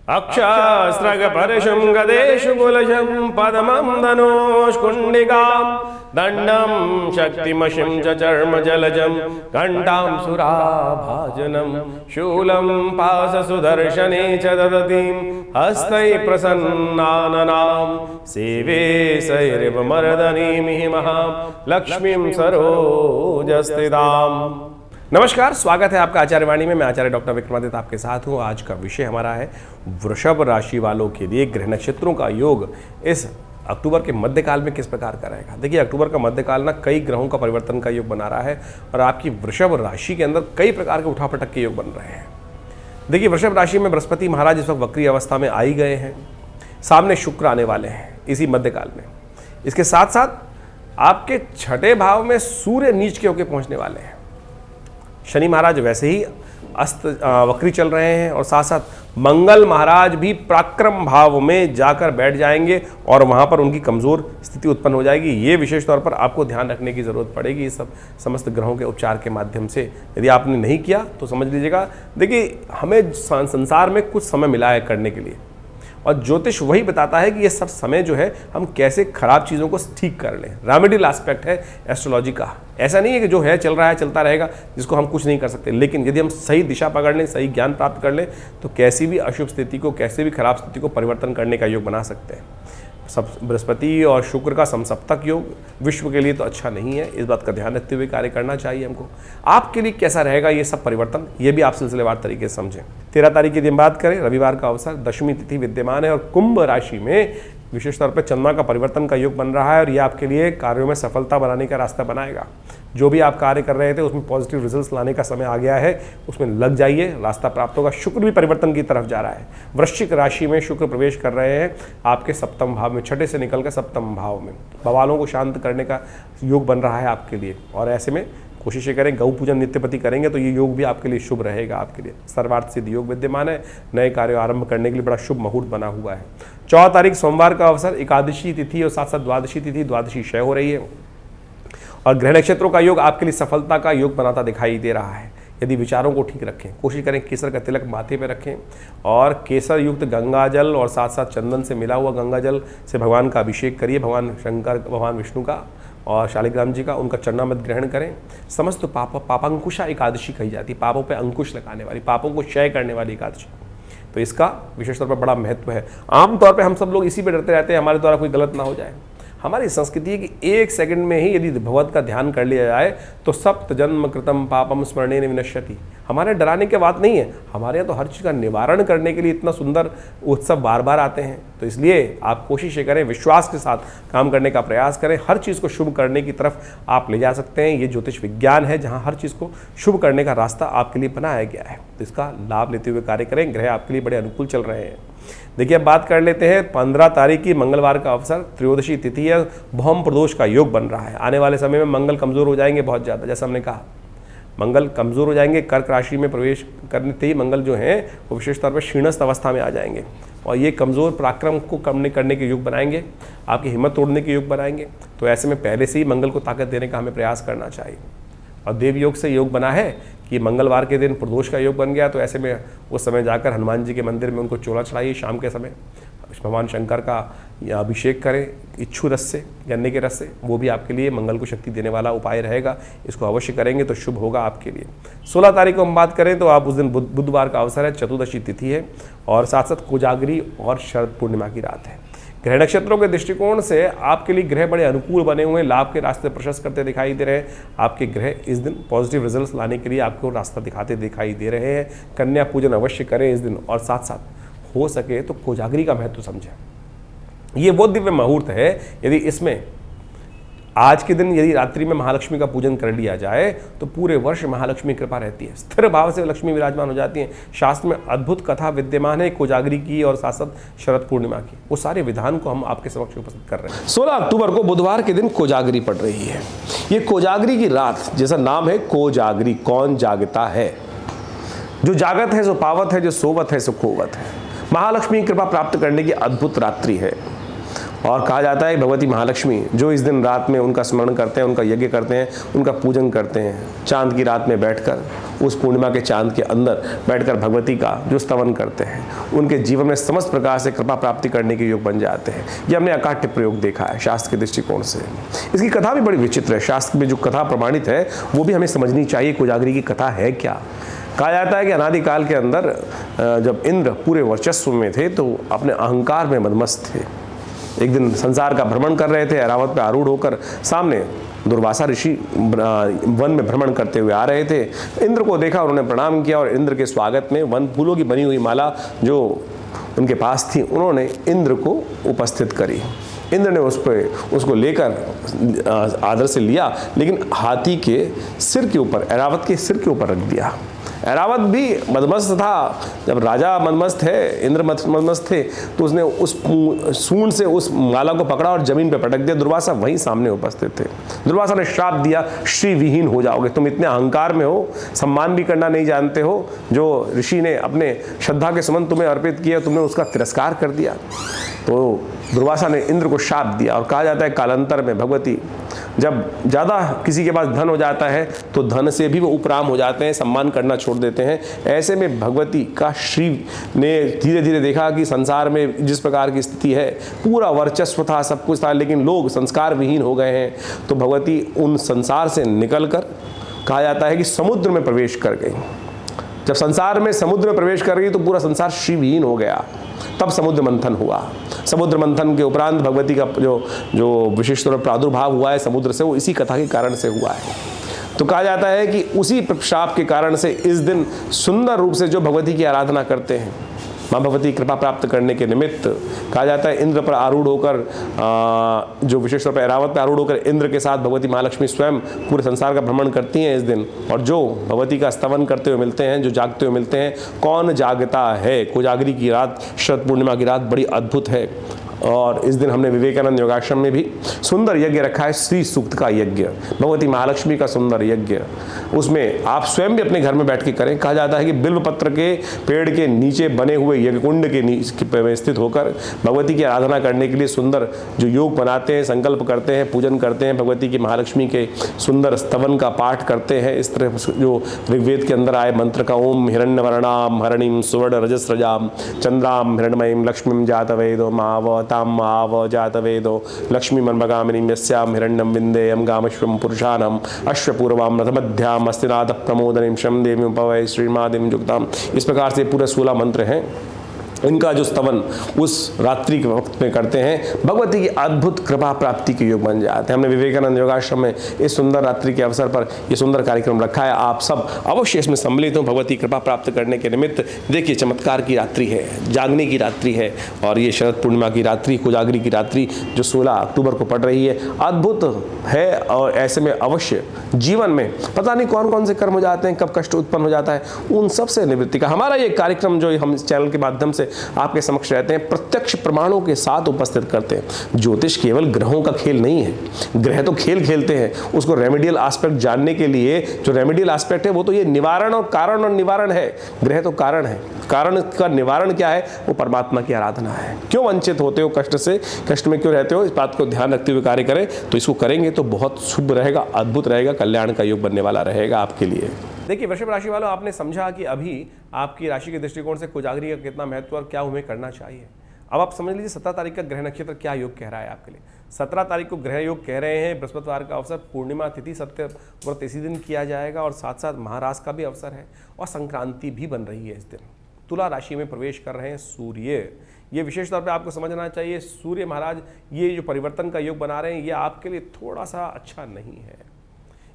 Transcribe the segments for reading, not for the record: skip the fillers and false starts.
अक्षास्त्रगपरशुं गदेषु कुलशं पदमं धनुष्कुण्डिकां दण्डं शक्तिमशिं च चर्मजलजं घण्टां सुराभाजनं शूलं पाशसुदर्शने च ददतीं हस्तैः प्रसन्नाननां सेवे सैर्वमर्दनीं महां लक्ष्मीं सरोजस्थिताम्। नमस्कार, स्वागत है आपका आचार्यवाणी में। मैं आचार्य डॉक्टर विक्रमादित्य आपके साथ हूँ। आज का विषय हमारा है वृषभ राशि वालों के लिए ग्रह नक्षत्रों का योग इस अक्टूबर के मध्यकाल में किस प्रकार का रहेगा। देखिए, अक्टूबर का मध्यकाल ना कई ग्रहों का परिवर्तन का योग बना रहा है और आपकी वृषभ राशि के अंदर कई प्रकार के उठापटक के योग बन रहे हैं। देखिए, वृषभ राशि में बृहस्पति महाराज इस वक्त वक्री अवस्था में आई गए हैं, सामने शुक्र आने वाले हैं इसी मध्यकाल में। इसके साथ साथ आपके छठे भाव में सूर्य नीच के होकर पहुँचने वाले हैं। शनि महाराज वैसे ही वक्री चल रहे हैं और साथ साथ मंगल महाराज भी पराक्रम भाव में जाकर बैठ जाएंगे और वहां पर उनकी कमजोर स्थिति उत्पन्न हो जाएगी। ये विशेष तौर पर आपको ध्यान रखने की जरूरत पड़ेगी इस सब समस्त ग्रहों के उपचार के माध्यम से। यदि आपने नहीं किया तो समझ लीजिएगा। देखिए, हमें संसार में कुछ समय मिला है करने के लिए और ज्योतिष वही बताता है कि ये सब समय जो है हम कैसे खराब चीज़ों को ठीक कर लें। रेमेडियल एस्पेक्ट है एस्ट्रोलॉजी का। ऐसा नहीं है कि जो है चल रहा है चलता रहेगा, जिसको हम कुछ नहीं कर सकते। लेकिन यदि हम सही दिशा पकड़ लें, सही ज्ञान प्राप्त कर लें, तो कैसी भी अशुभ स्थिति को, कैसे भी खराब स्थिति को परिवर्तन करने का योग बना सकते हैं। सब बृहस्पति और शुक्र का समसप्तक योग विश्व के लिए तो अच्छा नहीं है। इस बात का ध्यान रखते हुए कार्य करना चाहिए हमको। आपके लिए कैसा रहेगा ये सब परिवर्तन, ये भी आप सिलसिलेवार तरीके से समझें। 13 तारीख की दिन बात करें, रविवार का अवसर, दशमी तिथि विद्यमान है और कुंभ राशि में विशेष तौर पर चंद्रमा का परिवर्तन का योग बन रहा है और ये आपके लिए कार्यों में सफलता बनाने का रास्ता बनाएगा। जो भी आप कार्य कर रहे थे उसमें पॉजिटिव रिजल्ट्स लाने का समय आ गया है, उसमें लग जाइए, रास्ता प्राप्त होगा। शुक्र भी परिवर्तन की तरफ जा रहा है। वृश्चिक राशि में शुक्र प्रवेश कर रहे हैं आपके सप्तम भाव में, छठे से निकलकर सप्तम भाव में। बवालों को शांत करने का योग बन रहा है आपके लिए और ऐसे में कोशिश करें, गौ पूजन नित्यपति करेंगे तो ये योग भी आपके लिए शुभ रहेगा। आपके लिए सर्वार्थ सिद्ध योग विद्यमान है। नए कार्य आरंभ करने के लिए बड़ा शुभ मुहूर्त बना हुआ है। 14 तारीख सोमवार का अवसर, एकादशी तिथि और साथ साथ द्वादशी तिथि, द्वादशी क्षय हो रही है और ग्रह नक्षत्रों का योग आपके लिए सफलता का योग बनाता दिखाई दे रहा है। यदि विचारों को ठीक रखें, कोशिश करें केसर का तिलक माथे पे रखें और केसर युक्त गंगा जल और साथ साथ चंदन से मिला हुआ गंगा जल से भगवान का अभिषेक करिए। भगवान शंकर, भगवान विष्णु का और शालिग्राम जी का, उनका चरणामृत ग्रहण करें। समस्त पापांकुशा एकादशी कही जाती है, पापों पे अंकुश लगाने वाली, पापों को क्षय करने वाली एकादशी। तो इसका विशेष तौर पर बड़ा महत्व है। आमतौर पे हम सब लोग इसी पे डरते रहते हैं हमारे द्वारा कोई गलत ना हो जाए। हमारी संस्कृति है कि एक सेकंड में ही यदि भगवत का ध्यान कर लिया जाए तो सप्त जन्म कृतम पापम स्मरणेन विनश्यति। हमारे डराने की बात नहीं है, हमारे यहाँ तो हर चीज़ का निवारण करने के लिए इतना सुंदर उत्सव बार बार आते हैं। तो इसलिए आप कोशिश करें, विश्वास के साथ काम करने का प्रयास करें। हर चीज़ को शुभ करने की तरफ आप ले जा सकते हैं। ये ज्योतिष विज्ञान है जहाँ हर चीज़ को शुभ करने का रास्ता आपके लिए बनाया गया है। तो इसका लाभ लेते हुए कार्य करें। ग्रह आपके लिए बड़े अनुकूल चल रहे हैं। देखिए, अब बात कर लेते हैं 15 तारीख की मंगलवार का अवसर, त्रयोदशी तिथि है, भौम प्रदोष का योग बन रहा है। आने वाले समय में मंगल कमजोर हो जाएंगे बहुत ज़्यादा। जैसा हमने कहा, मंगल कमजोर हो जाएंगे। कर्क राशि में प्रवेश करने से ही मंगल जो है वो विशेष तौर पर क्षीणस्थ अवस्था में आ जाएंगे और ये कमज़ोर पराक्रम को कम करने के योग बनाएंगे, आपकी हिम्मत तोड़ने के योग बनाएंगे। तो ऐसे में पहले से ही मंगल को ताकत देने का हमें प्रयास करना चाहिए। और देव योग से योग बना है कि मंगलवार के दिन प्रदोष का योग बन गया, तो ऐसे में उस समय जाकर हनुमान जी के मंदिर में उनको चोला चढ़ाइए। शाम के समय भगवान शंकर का अभिषेक करें इच्छू रस से, गन्ने के रस से। वो भी आपके लिए मंगल को शक्ति देने वाला उपाय रहेगा। इसको अवश्य करेंगे तो शुभ होगा आपके लिए। 16 तारीख को हम बात करें तो आप उस दिन बुधवार का अवसर है, चतुर्दशी तिथि है और साथ साथ कोजागरी और शरद पूर्णिमा की रात है। ग्रह नक्षत्रों के दृष्टिकोण से आपके लिए ग्रह बड़े अनुकूल बने हुए हैं, लाभ के रास्ते प्रशस्त करते दिखाई दे रहे हैं। आपके ग्रह इस दिन पॉजिटिव रिजल्ट्स लाने के लिए आपको रास्ता दिखाते दिखाई दे रहे हैं। कन्या पूजन अवश्य करें इस दिन और साथ साथ हो सके तो कोजागरी का महत्व समझें। ये वो दिव्य मुहूर्त है, यदि इसमें आज के दिन यदि रात्रि में महालक्ष्मी का पूजन कर लिया जाए तो पूरे वर्ष महालक्ष्मी कृपा रहती है। स्थिर भाव से लक्ष्मी विराजमान हो जाती हैं। शास्त्र में अद्भुत कथा विद्यमान है कोजागरी की और साथ साथ शरद पूर्णिमा की। वो सारे विधान को हम आपके समक्ष उपस्थित कर रहे हैं। 16 अक्टूबर को बुधवार के दिन कोजागरी पड़ रही है। ये कोजागरी की रात, जैसा नाम है कोजागरी, कौन जागता है, जो जागत है सो पावत है, जो सोवत है सो खोवत है। महालक्ष्मी कृपा प्राप्त करने की अद्भुत रात्रि है और कहा जाता है भगवती महालक्ष्मी जो इस दिन रात में उनका स्मरण करते हैं, उनका यज्ञ करते हैं, उनका पूजन करते हैं, चांद की रात में बैठकर, उस पूर्णिमा के चांद के अंदर बैठकर भगवती का जो स्तवन करते हैं, उनके जीवन में समस्त प्रकार से कृपा प्राप्ति करने के योग बन जाते हैं। ये हमने अकाट्य प्रयोग देखा है शास्त्र के दृष्टिकोण से। इसकी कथा भी बड़ी विचित्र है। शास्त्र में जो कथा प्रमाणित है वो भी हमें समझनी चाहिए। कोजागरी की कथा है क्या? कहा जाता है कि अनादिकाल के अंदर जब इंद्र पूरे वर्चस्व में थे तो अपने अहंकार में मदमस्त थे। एक दिन संसार का भ्रमण कर रहे थे, ऐरावत पे आरूढ़ होकर सामने दुर्वासा ऋषि वन में भ्रमण करते हुए आ रहे थे। इंद्र को देखा, उन्होंने प्रणाम किया और इंद्र के स्वागत में वन फूलों की बनी हुई माला जो उनके पास थी उन्होंने इंद्र को उपस्थित करी। इंद्र ने उसको लेकर आदर से लिया, लेकिन हाथी के सिर के ऊपर, ऐरावत के सिर के ऊपर रख दिया। ऐरावत भी मदमस्त था। जब राजा मदमस्त है, इंद्र मदमस्त थे, तो उसने उस सूंड से उस माला को पकड़ा और जमीन पर पटक दिया। दुर्वासा वहीं सामने उपस्थित थे। दुर्वासा ने श्राप दिया, श्री विहीन हो जाओगे, तुम इतने अहंकार में हो, सम्मान भी करना नहीं जानते हो। जो ऋषि ने अपने श्रद्धा के सुमन तुम्हें अर्पित किया, तुमने उसका तिरस्कार कर दिया। तो दुर्वासा ने इंद्र को श्राप दिया। और कहा जाता है कालांतर में भगवती जब ज़्यादा किसी के पास धन हो जाता है तो धन से भी वो उपराम हो जाते हैं, सम्मान करना छोड़ देते हैं। ऐसे में भगवती का श्री ने धीरे धीरे देखा कि संसार में जिस प्रकार की स्थिति है, पूरा वर्चस्व था, सब कुछ था, लेकिन लोग संस्कार विहीन हो गए हैं। तो भगवती उन संसार से निकलकर कहा जाता है कि समुद्र में प्रवेश कर गई। जब संसार में समुद्र में प्रवेश कर गई तो पूरा संसार श्रीविहीन हो गया। तब समुद्र मंथन हुआ। समुद्र मंथन के उपरांत भगवती का जो विशेष तौर पर प्रादुर्भाव हुआ है समुद्र से, वो इसी कथा के कारण से हुआ है। तो कहा जाता है कि उसी श्राप के कारण से इस दिन सुंदर रूप से जो भगवती की आराधना करते हैं, माँ भगवती कृपा प्राप्त करने के निमित्त, कहा जाता है इंद्र पर आरूढ़ होकर, जो विशेष तौर पर ऐरावत पर आरूढ़ होकर इंद्र के साथ भगवती महालक्ष्मी स्वयं पूरे संसार का भ्रमण करती हैं इस दिन। और जो भगवती का स्तवन करते हुए मिलते हैं, जो जागते हुए मिलते हैं, कौन जागता है? कोजागरी की रात, शरद पूर्णिमा की रात बड़ी अद्भुत है। और इस दिन हमने विवेकानंद योगाश्रम में भी सुंदर यज्ञ रखा है, श्री सूक्त का यज्ञ, भगवती महालक्ष्मी का सुंदर यज्ञ। उसमें आप स्वयं भी अपने घर में बैठ के करें। कहा जाता है कि बिल्व पत्र के पेड़ के नीचे बने हुए यज्ञ कुंड के नीचे में स्थित होकर भगवती की आराधना करने के लिए सुंदर जो योग बनाते हैं, संकल्प करते हैं, पूजन करते हैं, भगवती की महालक्ष्मी के सुंदर स्तवन का पाठ करते हैं। इस तरह जो ऋग्वेद के अंदर आए मंत्र का, ओम हिरण्यवर्णाम हरणिम सुवर्ण रजस्रजाम चंद्राम हिरण्मयीम लक्ष्मीम जातवेदो माव ताम आव जातवेदो लक्ष्मी मनमगामिनीं यस्याम हिरण्यम विंदेयम गामश्वम पुरुषानम अश्वपूर्वाम रथमध्याम अस्तिनाथ प्रमोदनीं शम देवीं पवै श्रीमादिम जुक्ताम। इस प्रकार से पूरे 16 मंत्र हैं। इनका जो स्तवन उस रात्रि के वक्त में करते हैं, भगवती की अद्भुत कृपा प्राप्ति के योग बन जाते हैं। हमने विवेकानंद योगाश्रम में इस सुंदर रात्रि के अवसर पर ये सुंदर कार्यक्रम रखा है। आप सब अवश्य इसमें सम्मिलित हों भगवती कृपा प्राप्त करने के निमित्त। देखिए, चमत्कार की रात्रि है, जागने की रात्रि है, और ये शरद पूर्णिमा की रात्रि, कोजागरी की रात्रि जो 16 अक्टूबर को पड़ रही है, अद्भुत है। और ऐसे में अवश्य जीवन में पता नहीं कौन कौन से कर्म हो जाते हैं, कब कष्ट उत्पन्न हो जाता है, उन सबसे निवृत्ति का हमारा ये कार्यक्रम जो हम इस चैनल के माध्यम से आपके समक्ष रहते हैं, प्रत्यक्ष प्रमाणों के साथ उपस्थित करते हैं। ज्योतिष केवल ग्रहों का खेल नहीं है। ग्रह तो खेल खेलते हैं, उसको रेमेडियल एस्पेक्ट जानने के लिए जो रेमेडियल एस्पेक्ट है वो तो ये निवारण और कारण और निवारण है। ग्रह तो कारण है, कारण का निवारण क्या है? वो परमात्मा की आराधना है। क्यों वंचित होते हो कष्ट से, कष्ट में क्यों रहते हो, इस बात को ध्यान रखते हुए कार्य करें। तो इसको करेंगे तो बहुत शुभ रहेगा, अद्भुत रहेगा, कल्याण का योग बनने वाला रहेगा आपके लिए। देखिए वृषभ राशि वालों, आपने समझा कि अभी आपकी राशि के दृष्टिकोण से कोजागरी का कितना महत्व और क्या हमें करना चाहिए। अब आप समझ लीजिए 17 तारीख का ग्रह नक्षत्र क्या योग कह रहा है आपके लिए। 17 तारीख को ग्रह योग कह रहे हैं, बृहस्पतिवार का अवसर, पूर्णिमा तिथि, सत्य व्रत इसी दिन किया जाएगा, और साथ साथ महाराज का भी अवसर है, और संक्रांति भी बन रही है इस दिन। तुला राशि में प्रवेश कर रहे हैं सूर्य। ये विशेष तौर पे आपको समझना चाहिए, सूर्य महाराज ये जो परिवर्तन का योग बना रहे हैं, ये आपके लिए थोड़ा सा अच्छा नहीं है।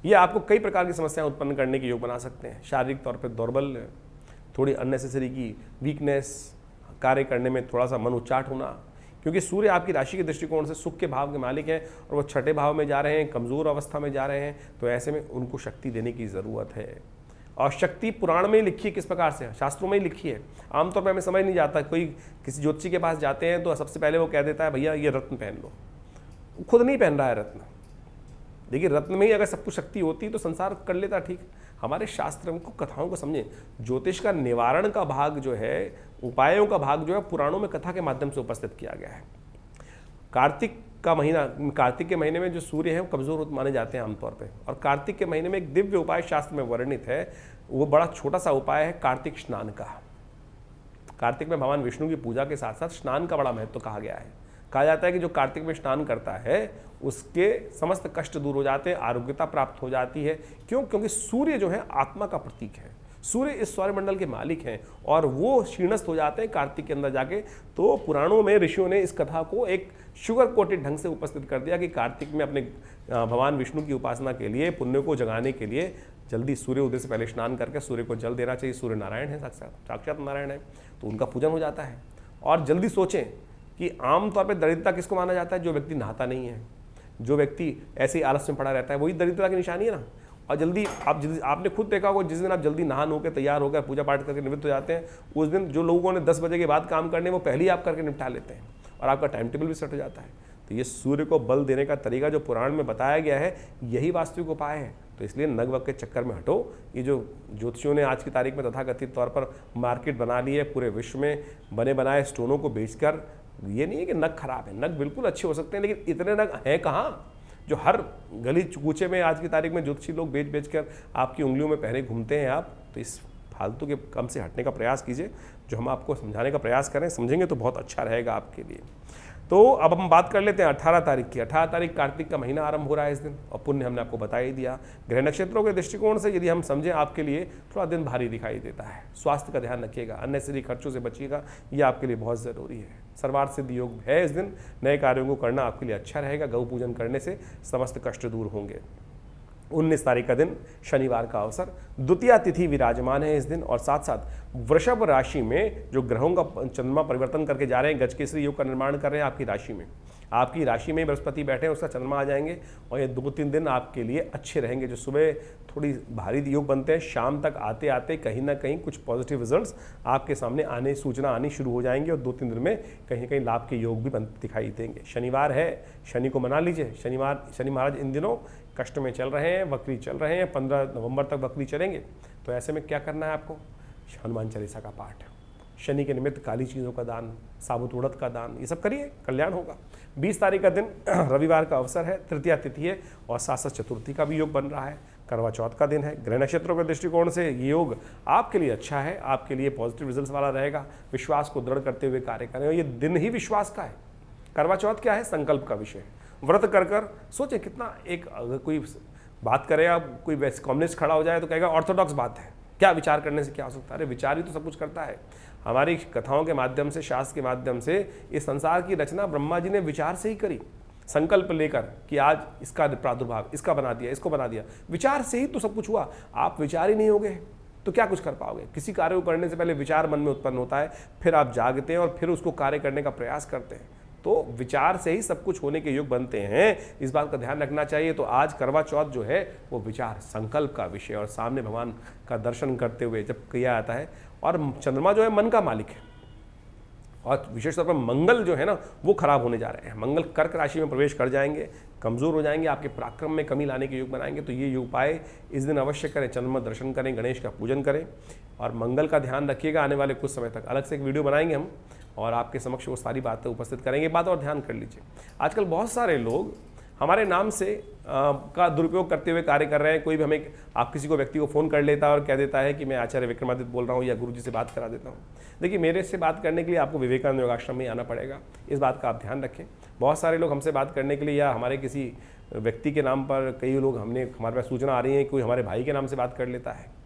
ये आपको कई प्रकार की समस्याएं उत्पन्न करने के योग बना सकते हैं। शारीरिक तौर पे दौर्बल्य, थोड़ी अननेसेसरी की वीकनेस, कार्य करने में थोड़ा सा मन उच्चाट होना, क्योंकि सूर्य आपकी राशि के दृष्टिकोण से सुख के भाव के मालिक हैं और वो छठे भाव में जा रहे हैं, कमज़ोर अवस्था में जा रहे हैं। तो ऐसे में उनको शक्ति देने की ज़रूरत है। और शक्ति पुराण में ही लिखी है, किस प्रकार से, शास्त्रों में ही लिखी है। आमतौर पर हमें समझ नहीं जाता, कोई किसी ज्योतिषी के पास जाते हैं तो सबसे पहले वो कह देता है भैया ये रत्न पहन लो, खुद नहीं पहन रहा है रत्न। देखिए, रत्न में ही अगर सब कुछ शक्ति होती तो संसार कर लेता ठीक। हमारे शास्त्र को, कथाओं को समझें। ज्योतिष का निवारण का भाग जो है, उपायों का भाग जो है, पुराणों में कथा के माध्यम से उपस्थित किया गया है। कार्तिक का महीना, कार्तिक के महीने में जो सूर्य है वो कमज़ोर माने जाते हैं आमतौर पे, और कार्तिक के महीने में एक दिव्य उपाय शास्त्र में वर्णित है, वो बड़ा छोटा सा उपाय है कार्तिक स्नान का। कार्तिक में भगवान विष्णु की पूजा के साथ साथ स्नान का बड़ा महत्व कहा गया है। कहा जाता है कि जो कार्तिक में स्नान करता है उसके समस्त कष्ट दूर हो जाते हैं, आरोग्यता प्राप्त हो जाती है। क्यों? क्योंकि सूर्य जो है आत्मा का प्रतीक है, सूर्य इस सौरमंडल के मालिक हैं और वो क्षीणस्थ हो जाते हैं कार्तिक के अंदर जाके। तो पुराणों में ऋषियों ने इस कथा को एक शुगर कोटेड ढंग से उपस्थित कर दिया कि कार्तिक में अपने भगवान विष्णु की उपासना के लिए, पुण्य को जगाने के लिए जल्दी सूर्य उदय से पहले स्नान करके सूर्य को जल देना चाहिए। सूर्य नारायण है, साक्षात नारायण है, तो उनका पूजन हो जाता है। और जल्दी सोचें कि आमतौर पर दरिद्रता किसको माना जाता है? जो व्यक्ति नहाता नहीं है, जो व्यक्ति ऐसे ही आलस में पड़ा रहता है, वही दरिद्रता की निशानी है ना। और जल्दी आपने खुद देखा होगा, जिस दिन आप जल्दी नहा नो के तैयार होकर पूजा पाठ करके निवृत्त हो जाते हैं, उस दिन जो लोगों ने 10 बजे के बाद काम करने वो पहले ही आप करके निपटा लेते हैं और आपका टाइम टेबल भी सेट हो जाता है। तो ये सूर्य को बल देने का तरीका जो पुराण में बताया गया है, यही वास्तविक उपाय है। तो इसलिए नग वग के चक्कर में हटो। ये जो ज्योतिषियों ने आज की तारीख में तथाकथित तौर पर मार्केट बना ली है, पूरे विश्व में बने बनाए स्टोनों को बेचकर, ये नहीं है कि नग खराब है, नग बिल्कुल अच्छे हो सकते हैं, लेकिन इतने नग हैं कहाँ जो हर गली कूचे में आज की तारीख में ज्योतिषी लोग बेच कर आपकी उंगलियों में पहने घूमते हैं। आप तो इस फालतू के कम से हटने का प्रयास कीजिए। जो हम आपको समझाने का प्रयास करें, समझेंगे तो बहुत अच्छा रहेगा आपके लिए। तो अब हम बात कर लेते हैं 18 तारीख की। 18 तारीख कार्तिक का महीना आरंभ हो रहा है इस दिन, और पुण्य हमने आपको बता ही दिया। ग्रह नक्षत्रों के दृष्टिकोण से यदि हम समझें, आपके लिए थोड़ा दिन भारी दिखाई देता है। स्वास्थ्य का ध्यान रखिएगा, अननेसेसरी खर्चों से बचिएगा, ये आपके लिए बहुत ज़रूरी है। सर्वार्थ सिद्धि योग है इस दिन, नए कार्यों को करना आपके लिए अच्छा रहेगा। गौ पूजन करने से समस्त कष्ट दूर होंगे। 19 तारीख का दिन शनिवार का अवसर, द्वितीया तिथि विराजमान है इस दिन, और साथ साथ वृषभ राशि में जो ग्रहों का चंद्रमा परिवर्तन करके जा रहे हैं, गजकेसरी योग का निर्माण कर रहे हैं आपकी राशि में। आपकी राशि में बृहस्पति बैठे हैं, उसका चंद्रमा आ जाएंगे, और ये 2-3 दिन आपके लिए अच्छे रहेंगे। जो सुबह थोड़ी भारी योग बनते हैं, शाम तक आते आते कहीं ना कहीं कुछ पॉजिटिव रिजल्ट्स आपके सामने आने, सूचना आनी शुरू हो जाएंगे, और 2-3 दिन में कहीं ना कहीं लाभ के योग भी दिखाई देंगे। शनिवार है, शनि को मना लीजिए। शनि महाराज इन दिनों कष्ट में चल रहे हैं, वक्री चल रहे हैं, 15 नवंबर तक वक्री चलेंगे। तो ऐसे में क्या करना है आपको? हनुमान चालीसा का पाठ, शनि के निमित्त काली चीज़ों का दान, साबुत उड़द का दान, ये सब करिए, कल्याण होगा। 20 तारीख का दिन रविवार का अवसर है, तृतीया तिथि है, और साथ साथ चतुर्थी का भी योग बन रहा है। करवा चौथ का दिन है। ग्रह नक्षत्रों के दृष्टिकोण से ये योग आपके लिए अच्छा है, आपके लिए पॉजिटिव रिजल्ट्स वाला रहेगा। विश्वास को दृढ़ करते हुए कार्य करें, और ये दिन ही विश्वास का है। करवा चौथ क्या है? संकल्प का विषय है। व्रत कर सोचें कितना, एक अगर कोई बात करे, आप कोई कम्युनिस्ट खड़ा हो जाए तो कहेगा ऑर्थोडॉक्स बात है, क्या विचार करने से क्या हो सकता है? अरे विचार ही तो सब कुछ करता है। हमारी कथाओं के माध्यम से, शास्त्र के माध्यम से इस संसार की रचना ब्रह्मा जी ने विचार से ही करी, संकल्प लेकर कि आज इसका प्रादुर्भाव, इसका बना दिया, इसको बना दिया, विचार से ही तो सब कुछ हुआ। आप विचार ही नहीं होगे तो क्या कुछ कर पाओगे? किसी कार्य को करने से पहले विचार मन में उत्पन्न होता है, फिर आप जागते हैं और फिर उसको कार्य करने का प्रयास करते हैं। तो विचार से ही सब कुछ होने के योग बनते हैं, इस बात का ध्यान रखना चाहिए। तो आज करवा चौथ जो है वो विचार, संकल्प का विषय, और सामने भगवान का दर्शन करते हुए जब किया जाता है। और चंद्रमा जो है मन का मालिक है, और विशेष तौर पर मंगल जो है ना वो खराब होने जा रहे हैं। मंगल कर्क राशि में प्रवेश कर जाएंगे, कमज़ोर हो जाएंगे, आपके पराक्रम में कमी लाने के योग बनाएंगे। तो ये उपाय इस दिन अवश्य करें। चंद्रमा दर्शन करें, गणेश का पूजन करें, और मंगल का ध्यान रखिएगा। आने वाले कुछ समय तक अलग से एक वीडियो बनाएंगे हम, और आपके समक्ष वो सारी बातें उपस्थित करेंगे। बात और ध्यान कर लीजिए, आजकल बहुत सारे लोग हमारे नाम से का दुरुपयोग करते हुए कार्य कर रहे हैं। कोई भी हमें, आप किसी को व्यक्ति को फ़ोन कर लेता है और कह देता है कि मैं आचार्य विक्रमादित्य बोल रहा हूँ, या गुरुजी से बात करा देता हूँ। देखिए, मेरे से बात करने के लिए आपको विवेकानंद योगाश्रम में आना पड़ेगा, इस बात का आप ध्यान रखें। बहुत सारे लोग हमसे बात करने के लिए, या हमारे किसी व्यक्ति के नाम पर, कई लोग हमारे पास सूचना आ रही है, कोई हमारे भाई के नाम से बात कर लेता है।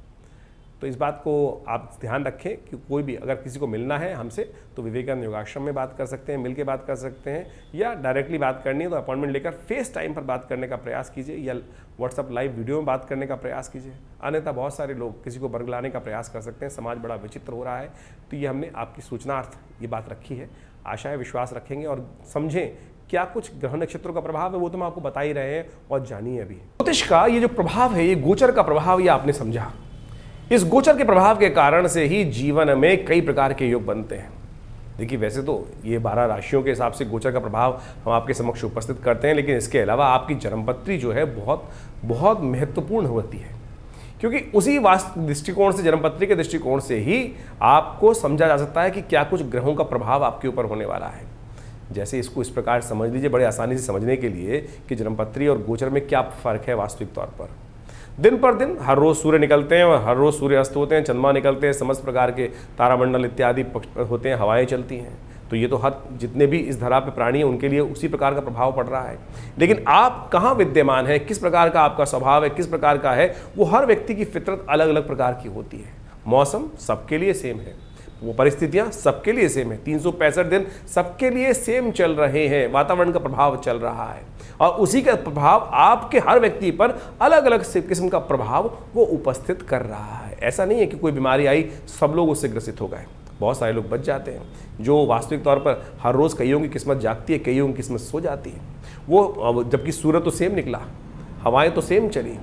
तो इस बात को आप ध्यान रखें कि कोई भी अगर किसी को मिलना है हमसे, तो विवेकानंद योगाश्रम में बात कर सकते हैं, मिल के बात कर सकते हैं, या डायरेक्टली बात करनी है तो अपॉइंटमेंट लेकर फेस टाइम पर बात करने का प्रयास कीजिए, या व्हाट्सअप लाइव वीडियो में बात करने का प्रयास कीजिए। अन्यथा बहुत सारे लोग किसी को बरगलाने का प्रयास कर सकते हैं। समाज बड़ा विचित्र हो रहा है। तो ये हमने आपकी सूचनार्थ ये बात रखी है। आशा है विश्वास रखेंगे और समझें क्या कुछ ग्रह नक्षत्रों का प्रभाव है, वो तो हम आपको बता ही रहे हैं, और जानिए अभी ज्योतिष का ये जो प्रभाव है, ये गोचर का प्रभाव, ये आपने समझा। इस गोचर के प्रभाव के कारण से ही जीवन में कई प्रकार के योग बनते हैं। देखिए, वैसे तो ये 12 राशियों के हिसाब से गोचर का प्रभाव हम आपके समक्ष उपस्थित करते हैं, लेकिन इसके अलावा आपकी जन्मपत्री जो है बहुत बहुत महत्वपूर्ण होती है, क्योंकि उसी वास्तु दृष्टिकोण से, जन्मपत्री के दृष्टिकोण से ही आपको समझा जा सकता है कि क्या कुछ ग्रहों का प्रभाव आपके ऊपर होने वाला है। जैसे इसको इस प्रकार समझ लीजिए बड़े आसानी से समझने के लिए कि जन्मपत्री और गोचर में क्या फ़र्क है वास्तविक तौर पर। दिन पर दिन हर रोज़ सूर्य निकलते हैं और हर रोज़ सूर्य अस्त होते हैं, चंद्रमा निकलते हैं, समस्त प्रकार के तारामंडल इत्यादि होते हैं, हवाएं चलती हैं। तो ये तो हर जितने भी इस धरा पे प्राणी हैं उनके लिए उसी प्रकार का प्रभाव पड़ रहा है। लेकिन आप कहाँ विद्यमान है, किस प्रकार का आपका स्वभाव है, किस प्रकार का है, वो हर व्यक्ति की फितरत अलग अलग प्रकार की होती है। मौसम सबके लिए सेम है, वो परिस्थितियां सबके लिए सेम है, 365 दिन सबके लिए सेम चल रहे हैं, वातावरण का प्रभाव चल रहा है और उसी का प्रभाव आपके हर व्यक्ति पर अलग अलग किस्म का प्रभाव वो उपस्थित कर रहा है। ऐसा नहीं है कि कोई बीमारी आई सब लोग उससे ग्रसित हो गए, बहुत सारे लोग बच जाते हैं। जो वास्तविक तौर पर हर रोज़ कईयों की किस्मत जागती है, कईयों की किस्मत सो जाती है। वो जबकि सूरज तो सेम निकला, हवाएं तो सेम चली,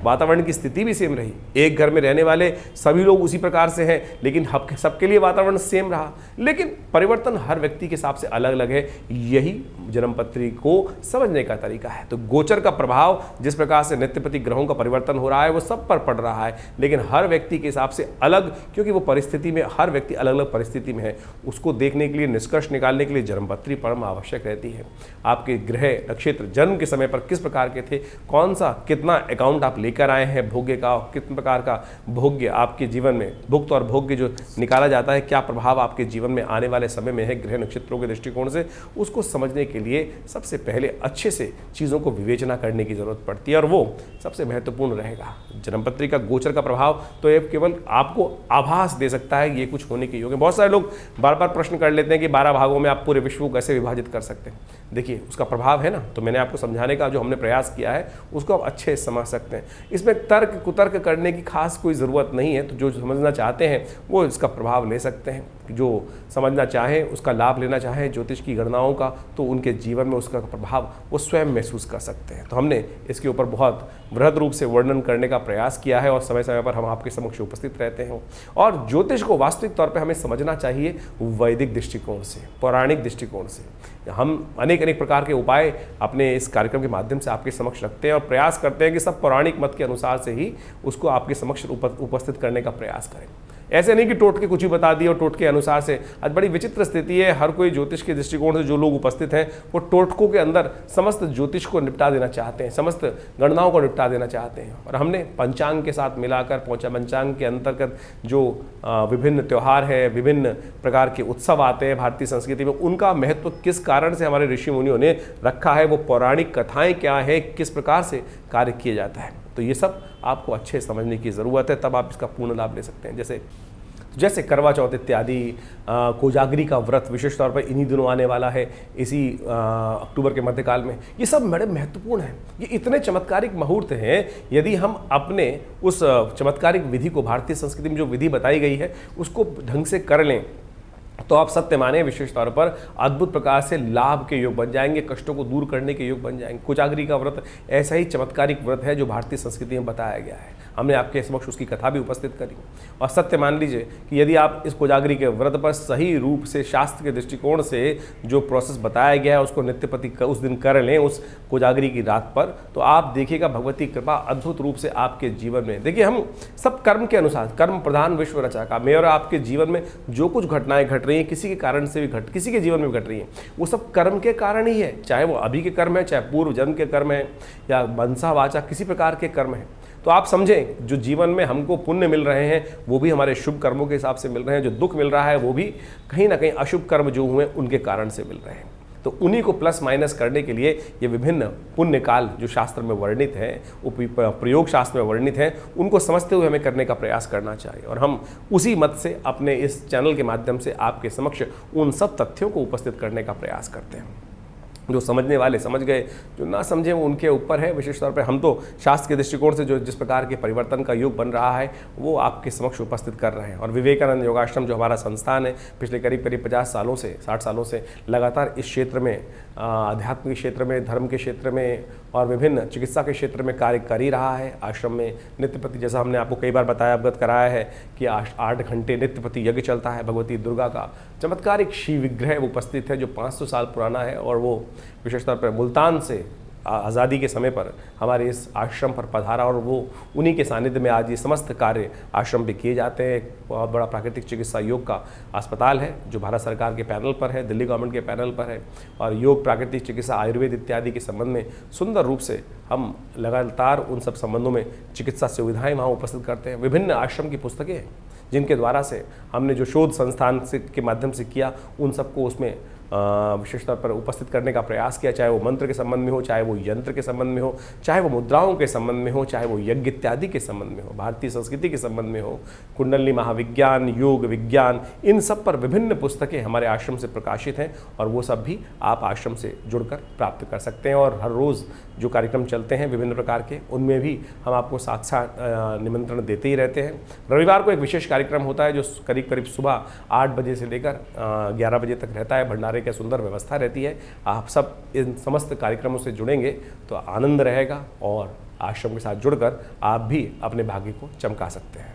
वातावरण की स्थिति भी सेम रही, एक घर में रहने वाले सभी लोग उसी प्रकार से हैं, लेकिन सबके लिए वातावरण सेम रहा, लेकिन परिवर्तन हर व्यक्ति के हिसाब से अलग अलग है। यही जन्मपत्री को समझने का तरीका है। तो गोचर का प्रभाव जिस प्रकार से नित्यपति ग्रहों का परिवर्तन हो रहा है वो सब पर पड़ रहा है, लेकिन हर व्यक्ति के हिसाब से अलग, क्योंकि वो परिस्थिति में हर व्यक्ति अलग अलग परिस्थिति में है। उसको देखने के लिए, निष्कर्ष निकालने के लिए जन्मपत्री परम आवश्यक रहती है। आपके ग्रह नक्षत्र जन्म के समय पर किस प्रकार के थे, कौन सा कितना अकाउंट आप लेकर आए हैं भोग्य का, कितने प्रकार का भोग्य आपके जीवन में, भुक्त और भोग्य जो निकाला जाता है, क्या प्रभाव आपके जीवन में आने वाले समय में है ग्रह नक्षत्रों के दृष्टिकोण से, उसको समझने के लिए सबसे पहले अच्छे से चीज़ों को विवेचना करने की जरूरत पड़ती है और वो सबसे महत्वपूर्ण रहेगा। जन्मपत्री का गोचर का प्रभाव तो ये केवल आपको आभास दे सकता है ये कुछ होने के योग है। बहुत सारे लोग बार बार प्रश्न कर लेते हैं कि 12 भागों में आप पूरे विश्व को कैसे विभाजित कर सकते हैं। देखिए उसका प्रभाव है ना, तो मैंने आपको समझाने का जो हमने प्रयास किया है उसको आप अच्छे से समझ सकते हैं। इसमें तर्क कुतर्क करने की खास कोई ज़रूरत नहीं है। तो जो समझना चाहते हैं वो इसका प्रभाव ले सकते हैं, जो समझना चाहें उसका लाभ लेना चाहें ज्योतिष की गणनाओं का, तो उनके जीवन में उसका प्रभाव वो स्वयं महसूस कर सकते हैं। तो हमने इसके ऊपर बहुत वृहद रूप से वर्णन करने का प्रयास किया है और समय समय पर हम आपके समक्ष उपस्थित रहते हैं। और ज्योतिष को वास्तविक तौर पर हमें समझना चाहिए वैदिक दृष्टिकोण से, पौराणिक दृष्टिकोण से। हम अनेक प्रकार के उपाय अपने इस कार्यक्रम के माध्यम से आपके समक्ष रखते हैं और प्रयास करते हैं कि सब पौराणिक मत के अनुसार से ही उसको आपके समक्ष उपस्थित करने का प्रयास करें। ऐसे नहीं कि टोटके कुछ ही बता दिए और टोटके अनुसार से। आज बड़ी विचित्र स्थिति है, हर कोई ज्योतिष के दृष्टिकोण से जो लोग उपस्थित हैं वो टोटकों के अंदर समस्त ज्योतिष को निपटा देना चाहते हैं, समस्त गणनाओं को निपटा देना चाहते हैं। और हमने पंचांग के साथ मिलाकर पंचांग के अंतर्गत जो विभिन्न त्यौहार है, विभिन्न प्रकार के उत्सव आते हैं भारतीय संस्कृति में, उनका महत्व किस कारण से हमारे ऋषि मुनियों ने रखा है, वो पौराणिक कथाएं क्या है, किस प्रकार से कार्य किया जाता है, तो ये सब आपको अच्छे समझने की ज़रूरत है, तब आप इसका पूर्ण लाभ ले सकते हैं। जैसे करवा चौथ इत्यादि, कोजागरी का व्रत विशेष तौर पर इन्हीं दिनों आने वाला है, इसी अक्टूबर के मध्यकाल में। ये सब बड़े महत्वपूर्ण हैं, ये इतने चमत्कारिक मुहूर्त हैं। यदि हम अपने उस चमत्कारिक विधि को, भारतीय संस्कृति में जो विधि बताई गई है उसको ढंग से कर लें तो आप सत्य माने विशेष तौर पर अद्भुत प्रकार से लाभ के योग बन जाएंगे, कष्टों को दूर करने के योग बन जाएंगे। कोजागरी का व्रत ऐसा ही चमत्कारिक व्रत है जो भारतीय संस्कृति में बताया गया है। हमने आपके समक्ष उसकी कथा भी उपस्थित करी और सत्य मान लीजिए कि यदि आप इस कोजागरी के व्रत पर सही रूप से शास्त्र के दृष्टिकोण से जो प्रोसेस बताया गया है उसको नित्यपति उस दिन कर लें, उस कोजागरी की रात पर, तो आप देखिएगा भगवती कृपा अद्भुत रूप से आपके जीवन में। देखिए हम सब कर्म के अनुसार, कर्म प्रधान विश्व रचा का, मैं और आपके जीवन में जो कुछ घटनाएं घट रही हैं किसी के कारण से भी किसी के जीवन में भी घट रही हैं, वो सब कर्म के कारण ही है। चाहे वो अभी के कर्म है, चाहे पूर्व जन्म के कर्म है, या मनसा वाचा किसी प्रकार के कर्म है। तो आप समझें जो जीवन में हमको पुण्य मिल रहे हैं वो भी हमारे शुभ कर्मों के हिसाब से मिल रहे हैं, जो दुख मिल रहा है वो भी कहीं ना कहीं अशुभ कर्म जो हुए उनके कारण से मिल रहे हैं। तो उन्हीं को प्लस माइनस करने के लिए ये विभिन्न पुण्य काल जो शास्त्र में वर्णित हैं, प्रयोग शास्त्र में वर्णित हैं, उनको समझते हुए हमें करने का प्रयास करना चाहिए। और हम उसी मत से अपने इस चैनल के माध्यम से आपके समक्ष उन सब तथ्यों को उपस्थित करने का प्रयास करते हैं। जो समझने वाले समझ गए, जो ना समझे वो उनके ऊपर है। विशेष तौर पे हम तो शास्त्र के दृष्टिकोण से जो जिस प्रकार के परिवर्तन का योग बन रहा है वो आपके समक्ष उपस्थित कर रहे हैं। और विवेकानंद योगाश्रम जो हमारा संस्थान है पिछले करीब 50 सालों से, 60 सालों से लगातार इस क्षेत्र में, आध्यात्म के क्षेत्र में, धर्म के क्षेत्र में और विभिन्न चिकित्सा के क्षेत्र में कार्य कर ही रहा है। आश्रम में नित्यपति, जैसा हमने आपको कई बार बताया, अवगत कराया है कि 8 घंटे नित्यपति यज्ञ चलता है भगवती दुर्गा का। चमत्कारिक शिव विग्रह उपस्थित है जो 500 साल पुराना है और वो विशेष तौर पर मुल्तान से आज़ादी के समय पर हमारे इस आश्रम पर पधारा और वो उन्हीं के सानिध्य में आज ये समस्त कार्य आश्रम पे किए जाते हैं। एक बहुत बड़ा प्राकृतिक चिकित्सा योग का अस्पताल है जो भारत सरकार के पैनल पर है, दिल्ली गवर्नमेंट के पैनल पर है, और योग, प्राकृतिक चिकित्सा, आयुर्वेद इत्यादि के संबंध में सुंदर रूप से हम लगातार उन सब संबंधों में चिकित्सा सुविधाएं वहाँ उपस्थित करते हैं। विभिन्न आश्रम की पुस्तकें हैं जिनके द्वारा से हमने जो शोध संस्थान से के माध्यम से किया उन सबको उसमें विशेष तौर पर उपस्थित करने का प्रयास किया, चाहे वो मंत्र के संबंध में हो, चाहे वो यंत्र के संबंध में हो, चाहे वो मुद्राओं के संबंध में हो, चाहे वो यज्ञ इत्यादि के संबंध में हो, भारतीय संस्कृति के संबंध में हो, कुंडली महाविज्ञान, योग विज्ञान, इन सब पर विभिन्न पुस्तकें हमारे आश्रम से प्रकाशित हैं और वो सब भी आप आश्रम से जुड़कर प्राप्त कर सकते हैं। और हर रोज़ जो कार्यक्रम चलते हैं विभिन्न प्रकार के, उनमें भी हम आपको साथ साथ निमंत्रण देते ही रहते हैं। रविवार को एक विशेष कार्यक्रम होता है जो करीब करीब सुबह 8 बजे से लेकर 11 बजे तक रहता है। भंडारे की सुंदर व्यवस्था रहती है। आप सब इन समस्त कार्यक्रमों से जुड़ेंगे तो आनंद रहेगा और आश्रम के साथ जुड़कर आप भी अपने भाग्य को चमका सकते हैं।